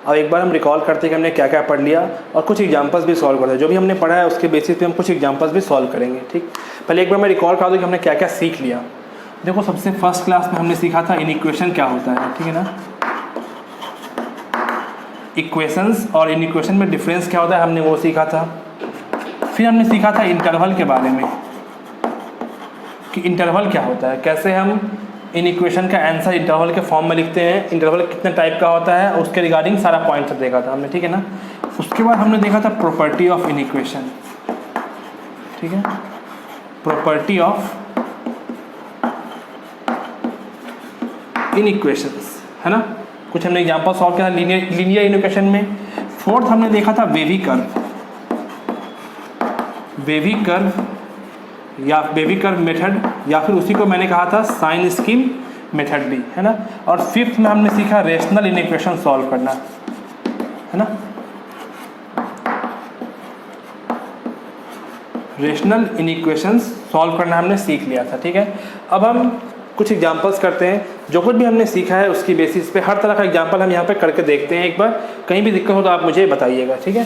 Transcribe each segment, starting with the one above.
अब एक बार हम रिकॉल करते हैं कि हमने क्या क्या पढ़ लिया और कुछ एग्जांपल्स भी सॉल्व करते हैं। जो भी हमने पढ़ा है उसके बेसिस पे हम कुछ एग्जांपल्स भी सॉल्व करेंगे। ठीक, पहले एक बार मैं रिकॉल करा दूँ कि हमने क्या क्या सीख लिया। देखो, सबसे फर्स्ट क्लास में हमने सीखा था इनइक्वेशन क्या होता है, ठीक है ना, इक्वेशंस और इनइक्वेशन में डिफरेंस क्या होता है हमने वो सीखा था। फिर हमने सीखा था इंटरवल के बारे में कि इंटरवल क्या होता है, कैसे हम इन इक्वेशन का आंसर इंटरवल के फॉर्म में लिखते हैं, इंटरवल कितने टाइप का होता है, उसके रिगार्डिंग सारा पॉइंट सब देखा था हमने, ठीक है ना। उसके बाद हमने देखा था प्रॉपर्टी ऑफ इन इक्वेशन, ठीक है, प्रॉपर्टी ऑफ इन इक्वेशंस, है ना। कुछ हमने एग्जांपल सॉल्व किया था लीनियर इक्वेशन में। फोर्थ हमने देखा था वेवी कर्व, वेवी कर्व या वेवी कर्व मेथड, या फिर उसी को मैंने कहा था साइन स्कीम मेथड भी, है ना। और फिफ्थ में हमने सीखा रेशनल इक्वेशन सॉल्व करना, है ना, रेशनल इक्वेशंस सॉल्व करना हमने सीख लिया था, ठीक है। अब हम कुछ एग्जांपल्स करते हैं, जो कुछ भी हमने सीखा है उसकी बेसिस पे हर तरह का एग्जांपल हम यहाँ पे करके देखते हैं। एक बार कहीं भी दिक्कत हो तो आप मुझे बताइएगा, ठीक है।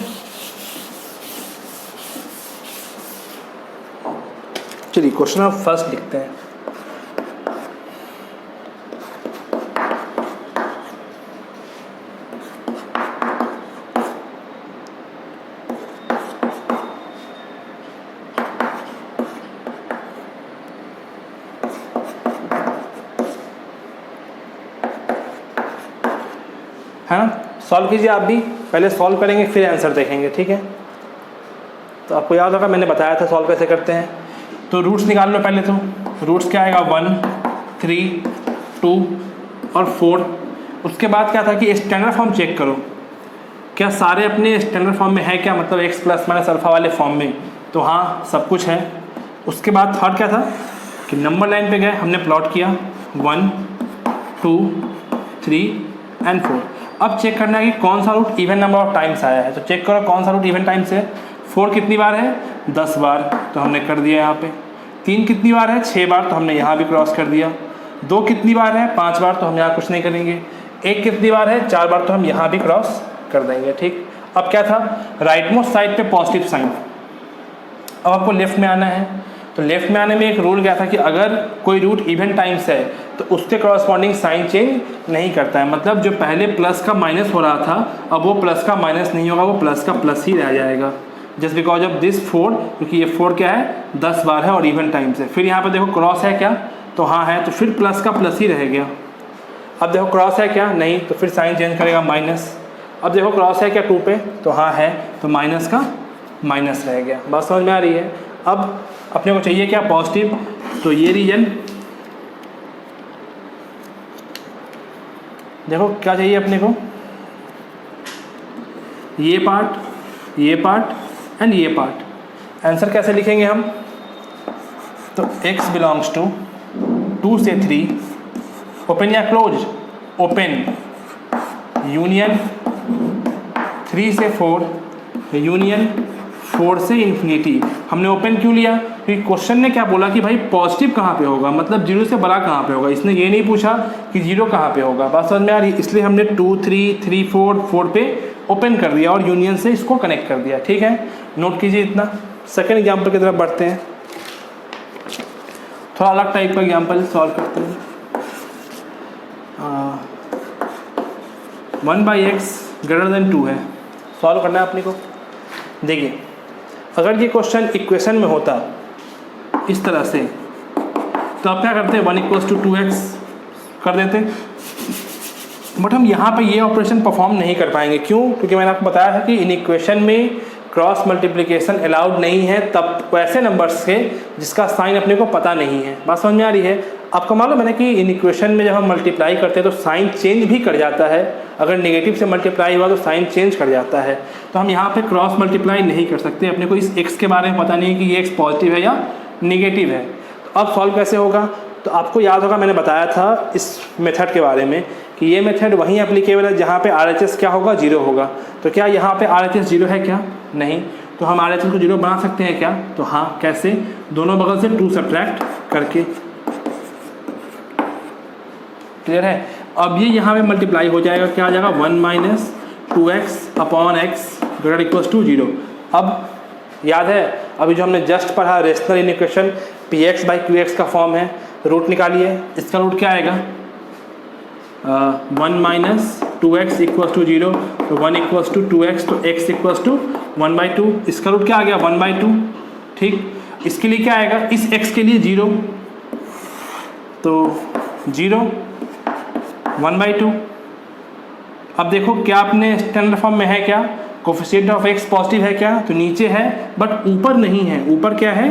चलिए क्वेश्चन ऑफ फर्स्ट लिखते हैं। है ना, सॉल्व कीजिए आप भी, पहले सॉल्व करेंगे फिर आंसर देखेंगे, ठीक है। तो आपको याद होगा मैंने बताया था सॉल्व कैसे करते हैं। तो रूट्स निकाल लो पहले। तो रूट्स क्या आएगा, 1, 3, 2 और 4। उसके बाद क्या था कि स्टैंडर्ड फॉर्म चेक करो, क्या सारे अपने स्टैंडर्ड फॉर्म में है क्या, मतलब x प्लस माइनस अल्फा वाले फॉर्म में, तो हाँ सब कुछ है। उसके बाद थर्ड क्या था कि नंबर लाइन पे गए, हमने प्लॉट किया 1, 2, 3 एंड 4। अब चेक करना है कि कौन सा root even number of times आया है। तो चेक करो कौन सा रूट इवन टाइम्स है। 4 कितनी बार है, 10 बार, तो हमने कर दिया यहाँ पे। 3 कितनी बार है, 6 बार, तो हमने यहाँ भी क्रॉस कर दिया। 2 कितनी बार है, 5 बार, तो हम यहाँ कुछ नहीं करेंगे। 1 कितनी बार है, 4 बार, तो हम यहाँ भी क्रॉस कर देंगे, ठीक। अब क्या था, राइट मोस्ट साइड पे पॉजिटिव साइन। अब आपको लेफ्ट में आना है, तो लेफ्ट में आने में एक रूल क्या था कि अगर कोई रूट इवन टाइम्स है तो उसके कॉरस्पॉन्डिंग साइन चेंज नहीं करता है। मतलब जो पहले प्लस का माइनस हो रहा था अब वो प्लस का माइनस नहीं होगा, वो प्लस का प्लस ही रह जाएगा। जस्ट बिकॉज ऑफ दिस 4, क्योंकि ये 4 क्या है, 10 बार है और इवन टाइम्स है। फिर यहाँ पे देखो क्रॉस है क्या, तो हाँ है, तो फिर प्लस का प्लस ही रह गया। अब देखो क्रॉस है क्या, नहीं, तो फिर साइन चेंज करेगा माइनस। अब देखो क्रॉस है क्या 2 पे, तो हाँ है, तो माइनस का माइनस रह गया। बात समझ में आ रही है। अब अपने को चाहिए क्या, पॉजिटिव, तो ये रीजन देखो क्या चाहिए अपने को, ये पार्ट, ये पार्ट एंड ये पार्ट। आंसर कैसे लिखेंगे हम, तो x बिलोंग्स टू 2 से 3, ओपन या क्लोज, ओपन, यूनियन 3 से 4, यूनियन 4 से इन्फिनिटी। हमने ओपन क्यों लिया, क्योंकि क्वेश्चन ने क्या बोला कि भाई पॉजिटिव कहाँ पे होगा, मतलब 0 से बड़ा कहाँ पे होगा। इसने ये नहीं पूछा कि 0 कहाँ पे होगा। बात समझ में आ रही, इसलिए हमने 2, 3, 3, 4 पे ओपन कर दिया और यूनियन से इसको कनेक्ट कर दिया, ठीक है। नोट कीजिए इतना। सेकेंड एग्जाम्पल की तरफ बढ़ते हैं, थोड़ा अलग टाइप का एग्जाम्पल सॉल्व करते हैं। 1/x > 2 है, सॉल्व करना है अपने को। देखिए अगर ये क्वेश्चन इक्वेशन में होता इस तरह से, तो आप क्या करते, 1 = 2x कर देते। बट हम यहाँ पे ये ऑपरेशन परफॉर्म नहीं कर पाएंगे। क्यों, क्योंकि मैंने आपको बताया था कि इन इक्वेशन में क्रॉस मल्टीप्लिकेशन अलाउड नहीं है, तब वैसे नंबर्स के जिसका साइन अपने को पता नहीं है। बात समझ में आ रही है। आपको मालूम है ना कि इन इक्वेशन में जब हम मल्टीप्लाई करते हैं तो साइन चेंज भी कर जाता है। अगर नेगेटिव से मल्टीप्लाई हुआ तो साइन चेंज कर जाता है। तो हम यहाँ पे क्रॉस मल्टीप्लाई नहीं कर सकते। अपने को इस x के बारे में पता नहीं है कि ये x पॉजिटिव है या नेगेटिव है। तो अब सॉल्व कैसे होगा, तो आपको याद होगा मैंने बताया था इस मेथड के बारे में कि ये मेथड वहीं एप्लीकेबल है जहाँ पे RHS क्या होगा, 0 होगा। तो क्या यहाँ पे RHS 0 है क्या, नहीं। तो हम RHS को 0 बना सकते हैं क्या, तो हाँ, कैसे, दोनों बगल से 2 सब्ट्रैक्ट करके। क्लियर है। अब ये यहाँ पे मल्टीप्लाई हो जाएगा, क्या आ जाएगा, 1 - 2x upon x greater equals to 0। अब याद है अभी जो हमने जस्ट पढ़ा rational equation px by qx का फॉर्म है, रूट निकालिए। इसका रूट क्या आएगा 1 माइनस 2x इक्वल्स टू 0, तो 1 इक्वल्स टू 2x, तो x इक्वल्स टू 1/2। इसका रूट क्या आ गया 1/2। ठीक, इसके लिए क्या आएगा, इस x के लिए 0, तो 0 1/2। अब देखो क्या अपने स्टैंडर्ड फॉर्म में है क्या, कोफिशिएंट ऑफ x पॉजिटिव है क्या, तो नीचे है बट ऊपर नहीं है, ऊपर क्या है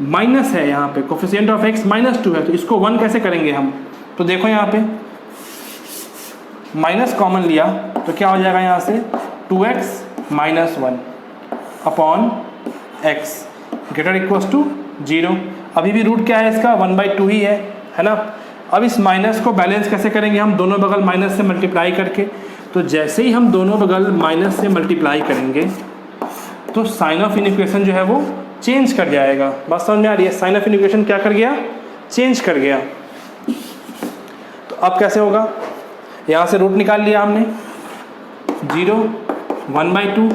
माइनस है, यहाँ पे कोफिशिएंट ऑफ x -2 है, तो इसको 1 कैसे करेंगे हम, तो देखो यहाँ पे माइनस कॉमन लिया तो क्या हो जाएगा यहाँ से 2x - 1 upon x greater equals to 0। अभी भी रूट क्या है इसका 1/2 ही है ना। अब इस माइनस को बैलेंस कैसे करेंगे हम, दोनों बगल माइनस से मल्टीप्लाई करके। तो जैसे ही हम दोनों बगल माइनस से मल्टीप्लाई करेंगे तो साइन ऑफ इक्वेशन जो है वो चेंज कर जाएगा। बात समझ में आ रही है, साइन ऑफ इक्वेशन क्या कर गया, चेंज कर गया। तो अब कैसे होगा, यहाँ से रूट निकाल लिया हमने 0 1/2,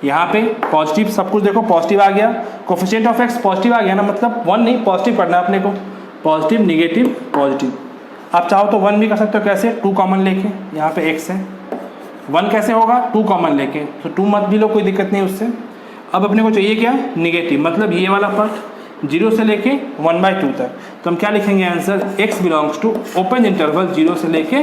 यहाँ पे पॉजिटिव सब कुछ देखो पॉजिटिव आ गया, कोफिशिएंट ऑफ x पॉजिटिव आ गया ना, मतलब 1 नहीं पॉजिटिव करना है अपने को, पॉजिटिव निगेटिव पॉजिटिव। आप चाहो तो 1 भी कर सकते हो, कैसे 2 कॉमन लेके, यहाँ पे x है 1 कैसे होगा 2 कॉमन लेके, तो 2 मत भी लो कोई दिक्कत नहीं उससे। अब अपने को चाहिए क्या निगेटिव, मतलब ये वाला पार्ट 0 से लेके 1/2 तक, तो हम क्या लिखेंगे answer x belongs to open interval 0 से लेके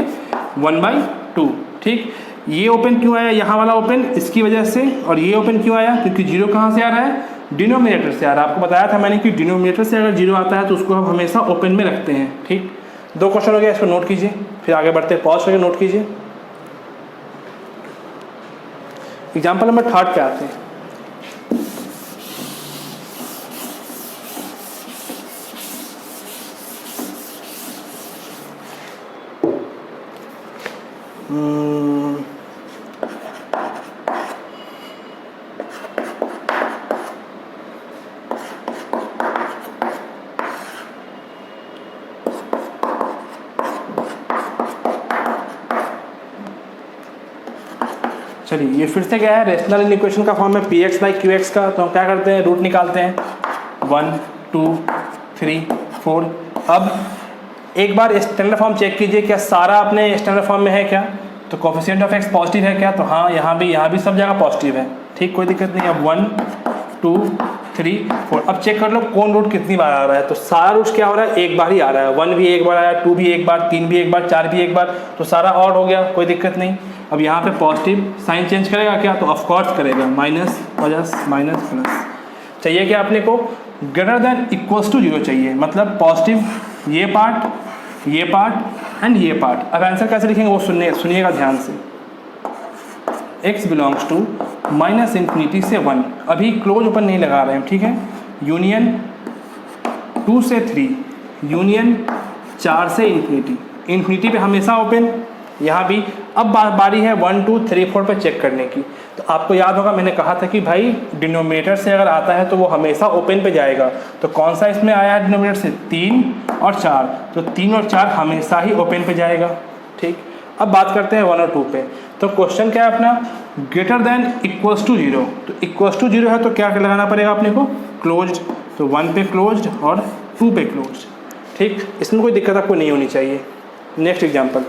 1/2। ठीक, ये ओपन क्यों आया, यहाँ वाला ओपन इसकी वजह से, और ये ओपन क्यों आया क्योंकि 0 कहाँ से आ रहा है, डिनोमिनेटर से आ रहा है। आपको बताया था मैंने कि डिनोमिनेटर से अगर 0 आता है तो उसको हम हमेशा ओपन में रखते हैं। ठीक, 2 क्वेश्चन हो गया, इसको नोट कीजिए फिर आगे बढ़ते हैं, पॉज करके नोट कीजिए। एग्जाम्पल नंबर 3 पे आते हैं। चलिए ये फिर से क्या है, रेशनल इक्वेशन का फॉर्म है px बाई qx का, तो हम क्या करते हैं रूट निकालते हैं 1 2 3 4। अब एक बार स्टैंडर्ड फॉर्म चेक कीजिए क्या सारा अपने स्टैंडर्ड फॉर्म में है क्या, तो कोफिशिएंट ऑफ x पॉजिटिव है क्या, तो हाँ यहाँ भी सब जगह पॉजिटिव है। ठीक, कोई दिक्कत नहीं। अब 1 2 3 4, अब चेक कर लो कौन रूट कितनी बार आ रहा है, तो सारा रूट क्या हो रहा है एक बार ही आ रहा है, 1 भी एक बार आया, 2 भी एक बार, 3 भी एक बार, 4 भी एक बार, तो सारा ऑड हो गया, कोई दिक्कत नहीं। अब यहाँ पे पॉजिटिव साइन चेंज करेगा क्या, तो ऑफकोर्स करेगा, माइनस प्लस माइनस प्लस। चाहिए क्या अपने को ग्रेटर देन इक्वल्स टू 0 चाहिए, मतलब पॉजिटिव ये पार्ट एंड ये पार्ट। अब आंसर कैसे लिखेंगे वो सुनिएगा ध्यान से। x बिलोंग्स टू -∞ से 1, अभी क्लोज ओपन नहीं लगा रहे हैं, ठीक है, यूनियन 2 से 3, यूनियन 4 से इन्फिनिटी पे हमेशा ओपन, यहाँ भी। अब बारी है 1 2 3 4 पे चेक करने की। तो आपको याद होगा मैंने कहा था कि भाई डिनोमिनेटर से अगर आता है तो वो हमेशा ओपन पे जाएगा, तो कौन सा इसमें आया है डिनोमिनेटर से 3 और 4, तो 3 और 4 हमेशा ही ओपन पे जाएगा। ठीक, अब बात करते हैं 1 और 2 पे। तो क्वेश्चन क्या है अपना, ग्रेटर देन इक्वल्स टू 0, तो इक्वल्स टू 0 है तो क्या लगाना पड़ेगा अपने को क्लोज्ड, तो 1 पे क्लोज्ड और 2 पे क्लोज्ड। ठीक, इसमें कोई दिक्कत आपको नहीं होनी चाहिए। नेक्स्ट एग्जाम्पल,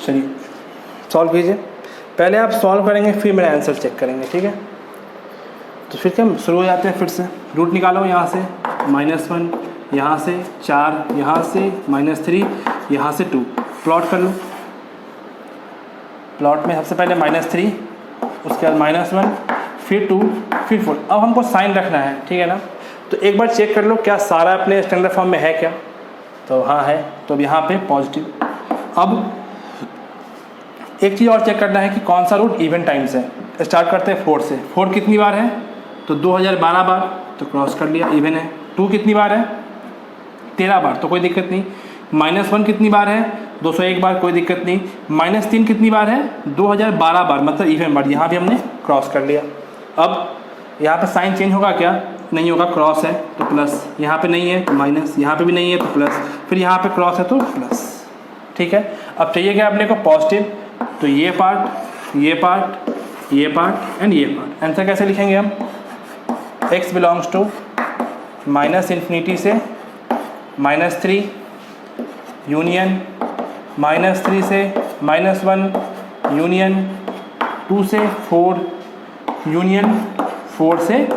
चलिए सॉल्व कीजिए। पहले आप सॉल्व करेंगे फिर मेरा आंसर चेक करेंगे, ठीक है। तो फिर क्या शुरू हो जाते हैं, फिर से रूट निकालो, यहाँ से -1, यहाँ से 4, यहाँ से -3, यहाँ से 2, प्लॉट कर लो। प्लॉट में सबसे पहले -3, उसके बाद -1, फिर 2, फिर 4। अब हमको साइन रखना है, ठीक है ना। तो एक बार चेक कर लो क्या सारा अपने स्टैंडर्ड फॉर्म में है क्या, तो हाँ है, तो अब यहाँ पे पॉजिटिव। अब एक चीज़ और चेक करना है कि कौन सा रूट इवन टाइम्स है। स्टार्ट करते हैं 4 से। 4 कितनी बार है, तो 2012 बार, तो क्रॉस कर लिया, इवन है। 2 कितनी बार है, 13 बार, तो कोई दिक्कत नहीं। -1 कितनी बार है, 201 बार, कोई दिक्कत नहीं। -3 कितनी बार है, 2012 बार, मतलब इवन बार, यहाँ भी हमने क्रॉस कर लिया। अब यहाँ पे साइन चेंज होगा क्या, नहीं होगा, क्रॉस है तो प्लस, यहाँ पे नहीं है तो माइनस, यहाँ पे भी नहीं है तो प्लस, फिर यहाँ पे क्रॉस है तो प्लस, ठीक है। अब चाहिए क्या अपने को, पॉजिटिव, तो ये पार्ट, ये पार्ट, ये पार्ट एंड ये पार्ट। आंसर कैसे लिखेंगे हम, x बिलोंग्स टू -∞ से -3 यूनियन -3 से -1 यूनियन 2 से 4 यूनियन 4 से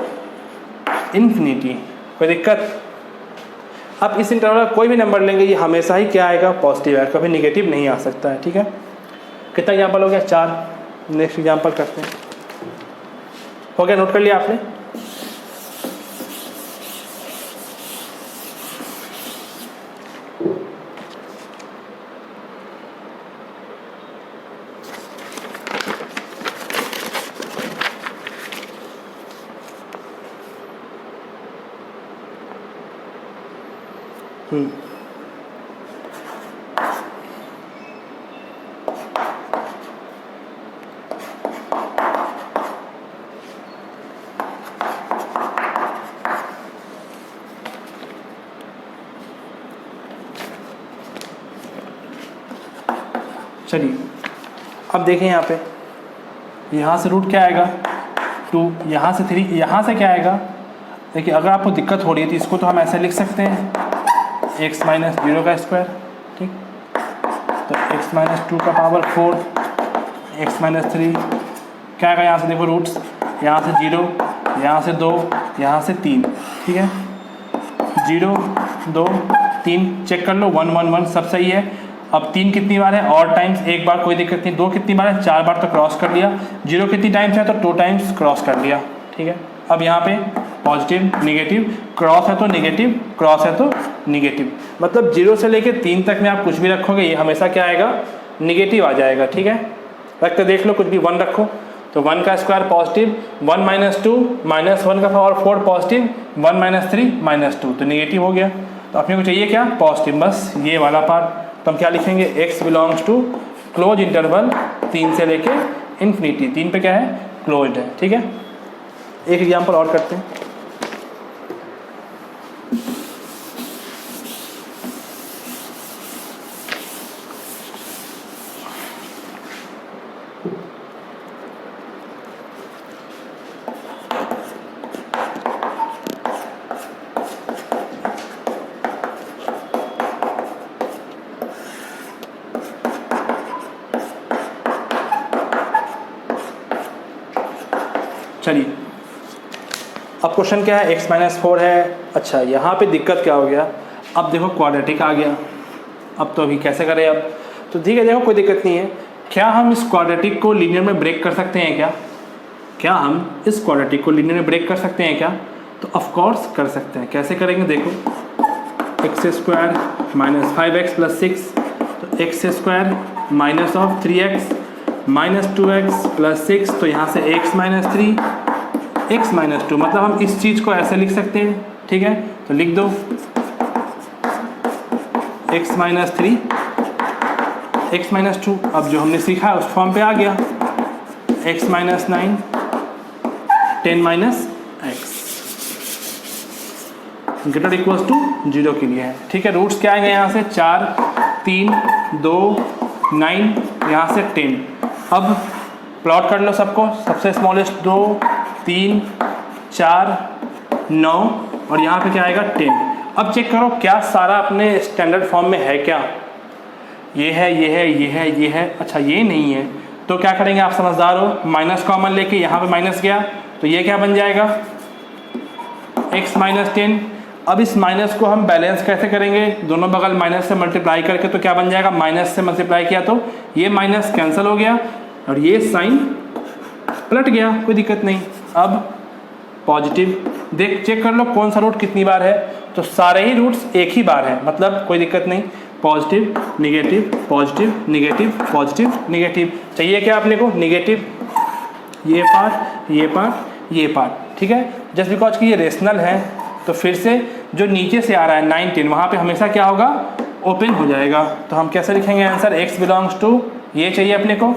इन्फिनिटी। कोई दिक्कत। अब इस इंटरवल का कोई भी नंबर लेंगे ये हमेशा ही क्या आएगा, पॉजिटिव आएगा, कभी निगेटिव नहीं आ सकता है, ठीक है। कितना एग्जाम्पल हो गया, 4। नेक्स्ट एग्जाम्पल करते हैं। हो गया, नोट कर लिया आपने। चलिए अब देखें यहाँ पे, यहाँ से रूट क्या आएगा 2, यहाँ से 3, यहाँ से क्या आएगा। देखिए अगर आपको दिक्कत हो रही है तो इसको तो हम ऐसे लिख सकते हैं x - 0 का स्क्वायर, ठीक। तो x - 2 का पावर 4, x - 3 क्या आएगा, यहाँ से देखो रूट्स, यहाँ से 0, यहाँ से 2, यहाँ से 3, ठीक है। 0, 2, 3 चेक कर लो, 1, 1, 1 सब सही है। अब 3 कितनी बार है, और टाइम्स, एक बार, कोई दिक्कत नहीं। 2 कितनी बार है, 4 बार, तो क्रॉस कर लिया। 0 कितनी टाइम्स है, तो 2 टाइम्स क्रॉस कर लिया, ठीक है। अब यहाँ पे पॉजिटिव निगेटिव, क्रॉस है तो निगेटिव, क्रॉस है तो निगेटिव, मतलब 0 से लेके 3 तक में आप कुछ भी रखोगे ये हमेशा क्या आएगा, निगेटिव आ जाएगा, ठीक है। रख के देख लो, कुछ भी 1 रखो तो 1 का स्क्वायर पॉजिटिव, 1 - 2 -1 का पावर 4 पॉजिटिव, 1 - 3 -2 तो निगेटिव हो गया। तो अपने को चाहिए क्या, पॉजिटिव, बस ये वाला पार्ट। तो हम क्या लिखेंगे, x belongs to close interval 3 से लेके इन्फिनिटी। 3 पे क्या है, क्लोज्ड है, ठीक है। एक एग्जांपल और करते हैं। चलिए अब क्वेश्चन क्या है, x - 4 है। अच्छा यहाँ पे दिक्कत क्या हो गया, अब देखो क्वाड्रेटिक आ गया। अब तो अभी कैसे करें, अब तो ठीक है, देखो कोई दिक्कत नहीं है। क्या हम इस क्वाड्रेटिक को लीनियर में ब्रेक कर सकते हैं क्या, क्या हम इस क्वाड्रेटिक को लीनियर में ब्रेक कर सकते हैं क्या, तो ऑफ कोर्स कर सकते हैं। कैसे करेंगे, देखो x² - 5x + 6, तो x² - 3x - 2x + 6, तो यहाँ से x - 3 x - 2, मतलब हम इस चीज़ को ऐसे लिख सकते हैं, ठीक है। तो लिख दो x - 3 x - 2, अब जो हमने सीखा है उस फॉर्म पे आ गया, x - 9 10 - x greater equals to 0 के लिए है, ठीक है। रूट्स क्या आएंगे यहाँ से, 4, 3, 2, 9, यहाँ से 10। अब प्लॉट कर लो सबको, सबसे स्मॉलेस्ट 2, 3, 4, 9 और यहाँ पे क्या आएगा 10। अब चेक करो क्या सारा अपने स्टैंडर्ड फॉर्म में है क्या, ये है, ये है, ये है, ये है। अच्छा ये नहीं है तो क्या करेंगे, आप समझदार हो, माइनस कॉमन लेके यहाँ पे माइनस गया तो ये क्या बन जाएगा, x - 10। अब इस माइनस को हम बैलेंस कैसे करेंगे, दोनों बगल माइनस से मल्टीप्लाई करके, तो क्या बन जाएगा, माइनस से मल्टीप्लाई किया तो ये माइनस कैंसिल हो गया, और ये साइन पलट गया, कोई दिक्कत नहीं। अब पॉजिटिव, देख चेक कर लो कौन सा रूट कितनी बार है, तो सारे ही रूट्स एक ही बार है, मतलब कोई दिक्कत नहीं। Positive negative positive negative positive negative, चाहिए क्या आपने को? निगेटिव, ये पार्ट ये पार्ट ये पार्ट, ठीक है। जस्ट बिकॉज कि ये रेशनल है तो फिर से जो नीचे से आ रहा है 9 10 वहाँ पे हमेशा क्या होगा? ओपन हो जाएगा। तो हम कैसे लिखेंगे आंसर? x बिलोंग्स टू, ये चाहिए अपने को,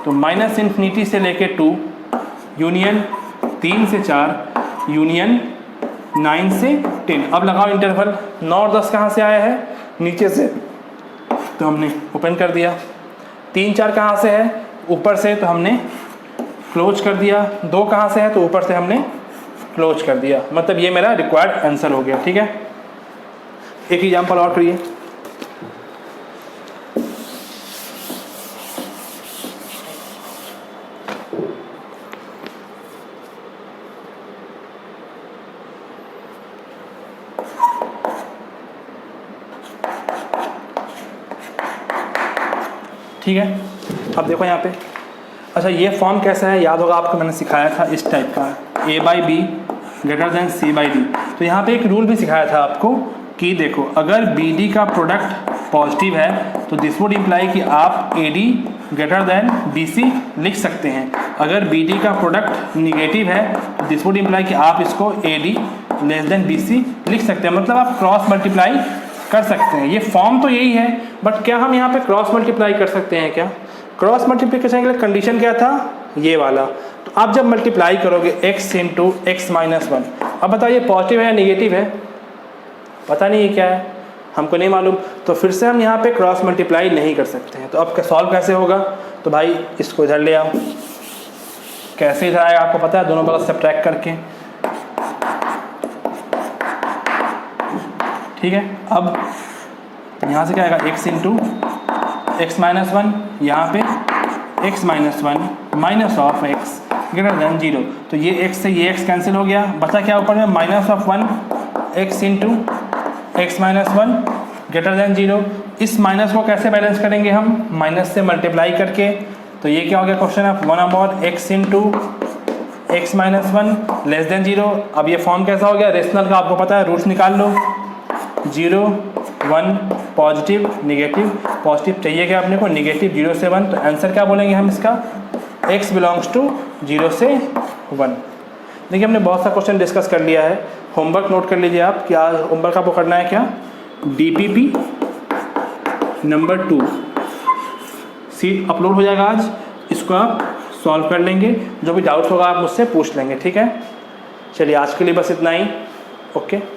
तो -∞ से लेके 2 यूनियन 3 से 4 यूनियन 9 से 10। अब लगाओ इंटरवल, 9 और 10 कहाँ से आया है? नीचे से, तो हमने ओपन कर दिया। 3 4 कहाँ से है? ऊपर से, तो हमने क्लोज कर दिया। 2 कहाँ से है? तो ऊपर से हमने क्लोज कर दिया। मतलब ये मेरा रिक्वायर्ड आंसर हो गया, ठीक है। एक एग्जांपल और करिए। ठीक है, अब देखो यहाँ पे, अच्छा ये फॉर्म कैसा है? याद होगा आपको, मैंने सिखाया था इस टाइप का, a/b ग्रेटर देन c/d। तो यहाँ पे एक रूल भी सिखाया था आपको कि देखो अगर bd का प्रोडक्ट पॉजिटिव है तो दिस वुड इम्प्लाई कि आप ad ग्रेटर देन bc लिख सकते हैं। अगर bd का प्रोडक्ट निगेटिव है तो दिस वुड इम्प्लाई कि आप इसको ad लेस देन bc लिख सकते हैं। मतलब आप क्रॉस मल्टीप्लाई कर सकते हैं। ये फॉर्म तो यही है, बट क्या हम यहाँ पे क्रॉस मल्टीप्लाई कर सकते हैं क्या? क्रॉस मल्टीप्लिकेशन के लिए कंडीशन क्या था? ये वाला। तो आप जब मल्टीप्लाई करोगे x इंटू x माइनस 1, अब बताइए पॉजिटिव है या निगेटिव है? पता नहीं है क्या है, हमको नहीं मालूम। तो फिर से हम यहाँ पे क्रॉस मल्टीप्लाई नहीं कर सकते हैं। तो अब सॉल्व कैसे होगा? तो भाई इसको इधर ले आओ। कैसे इधर आएगा आपको पता है? दोनों बगल सब्ट्रैक्ट करके, ठीक है। अब यहाँ से क्या आएगा? x इंटू x माइनस 1, यहाँ पे x minus 1 minus of x greater than 0। तो ये x से ये x कैंसिल हो गया, बचा क्या ऊपर में? Minus of 1 x into x minus 1 greater than 0। इस माइनस को कैसे बैलेंस करेंगे हम? माइनस से मल्टीप्लाई करके। तो ये क्या हो गया question of 1/x into x minus 1 less than 0। अब ये फॉर्म कैसा हो गया? रेशनल का आपको पता है, रूट्स निकाल लो। 0 1 पॉजिटिव निगेटिव, पॉजिटिव चाहिए क्या अपने को? निगेटिव 0 से 1। तो आंसर क्या बोलेंगे हम इसका? x बिलोंग्स टू 0 से 1। देखिए हमने बहुत सा क्वेश्चन डिस्कस कर लिया है। होमवर्क नोट कर लीजिए आप। क्या होमवर्क आपको करना है? क्या DPP नंबर 2 सीट अपलोड हो जाएगा आज, इसको आप सॉल्व कर लेंगे। जो भी डाउट्स होगा आप मुझसे पूछ लेंगे, ठीक है। चलिए आज के लिए बस इतना ही, ओके।